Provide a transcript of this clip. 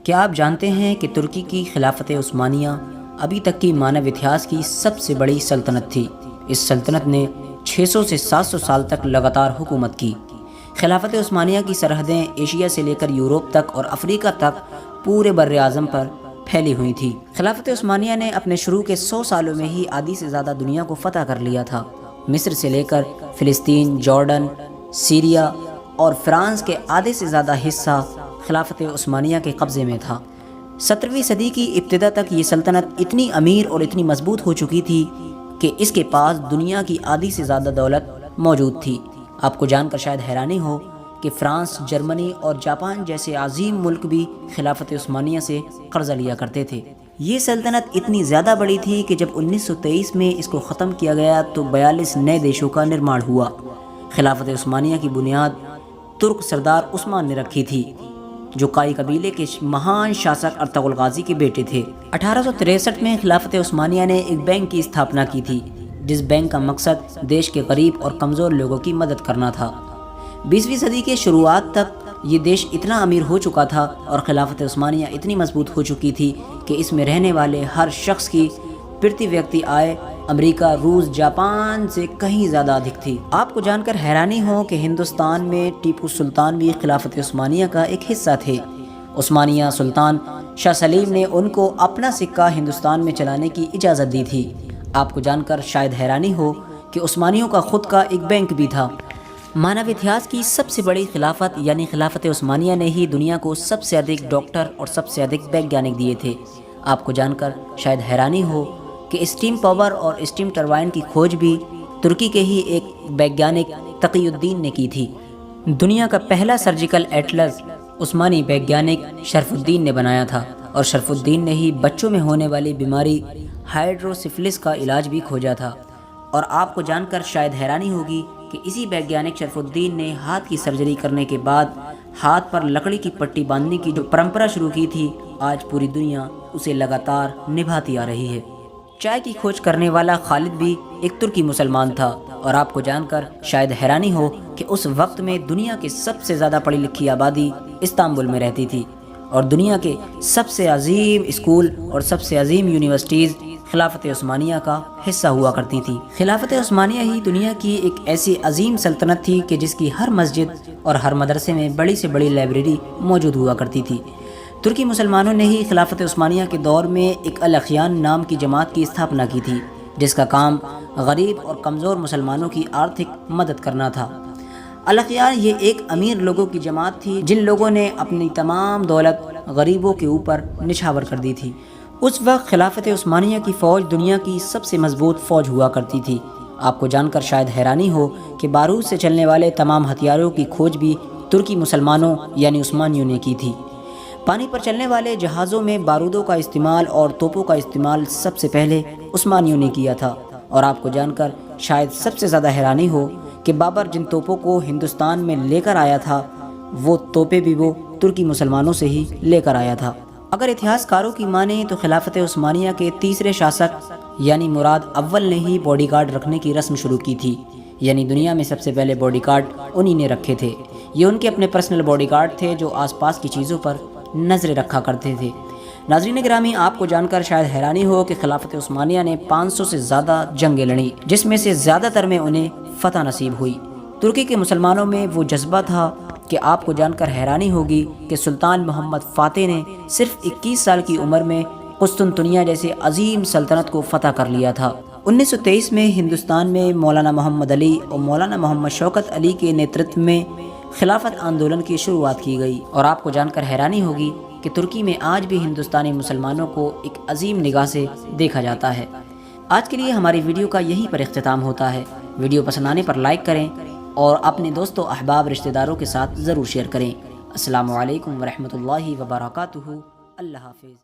کیا آپ جانتے ہیں کہ ترکی کی خلافت عثمانیہ ابھی تک کی مانو اتہاس کی سب سے بڑی سلطنت تھی۔ اس سلطنت نے 600 سے 700 سال تک لگاتار حکومت کی۔ خلافت عثمانیہ کی سرحدیں ایشیا سے لے کر یورپ تک اور افریقہ تک پورے بر اعظم پر پھیلی ہوئی تھی۔ خلافت عثمانیہ نے اپنے شروع کے 100 سالوں میں ہی آدھی سے زیادہ دنیا کو فتح کر لیا تھا۔ مصر سے لے کر فلسطین، جارڈن، سیریا اور فرانس کے آدھے سے زیادہ حصہ خلافت عثمانیہ کے قبضے میں تھا۔ 17ویں صدی کی ابتدا تک یہ سلطنت اتنی امیر اور اتنی مضبوط ہو چکی تھی کہ اس کے پاس دنیا کی آدھی سے زیادہ دولت موجود تھی۔ آپ کو جان کر شاید حیرانی ہو کہ فرانس، جرمنی اور جاپان جیسے عظیم ملک بھی خلافت عثمانیہ سے قرضہ لیا کرتے تھے۔ یہ سلطنت اتنی زیادہ بڑی تھی کہ جب 1923 میں اس کو ختم کیا گیا تو 42 نئے دیشوں کا نرماڑ ہوا۔ خلافت عثمانیہ کی بنیاد ترک سردار عثمان نے رکھی تھی، جو قائی قبیلے کے مہان شاسک ارطغرل غازی کے بیٹے تھے۔ 1863 میں خلافت عثمانیہ نے ایک بینک کی استھاپنا کی تھی، جس بینک کا مقصد دیش کے غریب اور کمزور لوگوں کی مدد کرنا تھا۔ 20ویں صدی کے شروعات تک یہ دیش اتنا امیر ہو چکا تھا اور خلافت عثمانیہ اتنی مضبوط ہو چکی تھی کہ اس میں رہنے والے ہر شخص کی پرتی ویکتی آئے امریکہ، روس، جاپان سے کہیں زیادہ ادھک تھی۔ آپ کو جان کر حیرانی ہو کہ ہندوستان میں ٹیپو سلطان بھی خلافت عثمانیہ کا ایک حصہ تھے۔ عثمانیہ سلطان شاہ سلیم نے ان کو اپنا سکہ ہندوستان میں چلانے کی اجازت دی تھی۔ آپ کو جان کر شاید حیرانی ہو کہ عثمانیوں کا خود کا ایک بینک بھی تھا۔ مانو اتہاس کی سب سے بڑی خلافت یعنی خلافت عثمانیہ نے ہی دنیا کو سب سے ادھک ڈاکٹر اور سب سے ادھک ویگیانک دیے تھے۔ آپ کو جان کر شاید حیرانی ہو کہ اسٹیم پاور اور اسٹیم ٹربائن کی کھوج بھی ترکی کے ہی ایک ویگیانک تقی الدین نے کی تھی۔ دنیا کا پہلا سرجیکل ایٹلس عثمانی ویگیانک شرف الدین نے بنایا تھا، اور شرف الدین نے ہی بچوں میں ہونے والی بیماری ہائیڈروسفلس کا علاج بھی کھوجا تھا۔ اور آپ کو جان کر شاید حیرانی ہوگی کہ اسی ویگیانک شرف الدین نے ہاتھ کی سرجری کرنے کے بعد ہاتھ پر لکڑی کی پٹی باندھنے کی جو پرمپرا شروع کی تھی، آج پوری دنیا اسے لگاتار نبھاتی آ رہی ہے۔ چائے کی کھوج کرنے والا خالد بھی ایک ترکی مسلمان تھا، اور آپ کو جان کر شاید حیرانی ہو کہ اس وقت میں دنیا کی سب سے زیادہ پڑھی لکھی آبادی استنبول میں رہتی تھی، اور دنیا کے سب سے عظیم اسکول اور سب سے عظیم یونیورسٹیز خلافت عثمانیہ کا حصہ ہوا کرتی تھی۔ خلافت عثمانیہ ہی دنیا کی ایک ایسی عظیم سلطنت تھی کہ جس کی ہر مسجد اور ہر مدرسے میں بڑی سے بڑی لائبریری موجود ہوا کرتی تھی۔ ترکی مسلمانوں نے ہی خلافت عثمانیہ کے دور میں ایک الاخیان نام کی جماعت کی استھاپنا کی تھی، جس کا کام غریب اور کمزور مسلمانوں کی آرتھک مدد کرنا تھا۔ الاخیان یہ ایک امیر لوگوں کی جماعت تھی جن لوگوں نے اپنی تمام دولت غریبوں کے اوپر نچھاور کر دی تھی۔ اس وقت خلافت عثمانیہ کی فوج دنیا کی سب سے مضبوط فوج ہوا کرتی تھی۔ آپ کو جان کر شاید حیرانی ہو کہ بارود سے چلنے والے تمام ہتھیاروں کی کھوج بھی ترکی مسلمانوں یعنی عثمانیوں نے کی تھی۔ پانی پر چلنے والے جہازوں میں بارودوں کا استعمال اور توپوں کا استعمال سب سے پہلے عثمانیوں نے کیا تھا، اور آپ کو جان کر شاید سب سے زیادہ حیرانی ہو کہ بابر جن توپوں کو ہندوستان میں لے کر آیا تھا، وہ توپیں بھی وہ ترکی مسلمانوں سے ہی لے کر آیا تھا۔ اگر اتہاس کاروں کی مانیں تو خلافت عثمانیہ کے تیسرے شاسک یعنی مراد اول نے ہی باڈی گارڈ رکھنے کی رسم شروع کی تھی، یعنی دنیا میں سب سے پہلے باڈی گارڈ انہی نے رکھے تھے۔ یہ ان کے اپنے پرسنل باڈی گارڈ تھے جو آس پاس کی چیزوں پر نظریں رکھا کرتے تھے۔ ناظرین گرامی، آپ کو جان کر شاید حیرانی ہو کہ خلافت عثمانیہ نے 500 سے زیادہ جنگیں لڑیں، جس میں سے زیادہ تر میں انہیں فتح نصیب ہوئی۔ ترکی کے مسلمانوں میں وہ جذبہ تھا کہ آپ کو جان کر حیرانی ہوگی کہ سلطان محمد فاتح نے صرف 21 سال کی عمر میں قسطنطنیہ جیسے عظیم سلطنت کو فتح کر لیا تھا۔ 1923 میں ہندوستان میں مولانا محمد علی اور مولانا محمد شوکت علی کے نیترتو میں خلافت آندولن کی شروعات کی گئی، اور آپ کو جان کر حیرانی ہوگی کہ ترکی میں آج بھی ہندوستانی مسلمانوں کو ایک عظیم نگاہ سے دیکھا جاتا ہے۔ آج کے لیے ہماری ویڈیو کا یہیں پر اختتام ہوتا ہے۔ ویڈیو پسند آنے پر لائک کریں اور اپنے دوستوں، احباب، رشتہ داروں کے ساتھ ضرور شیئر کریں۔ السلام علیکم ورحمۃ اللہ وبرکاتہ۔ اللہ حافظ۔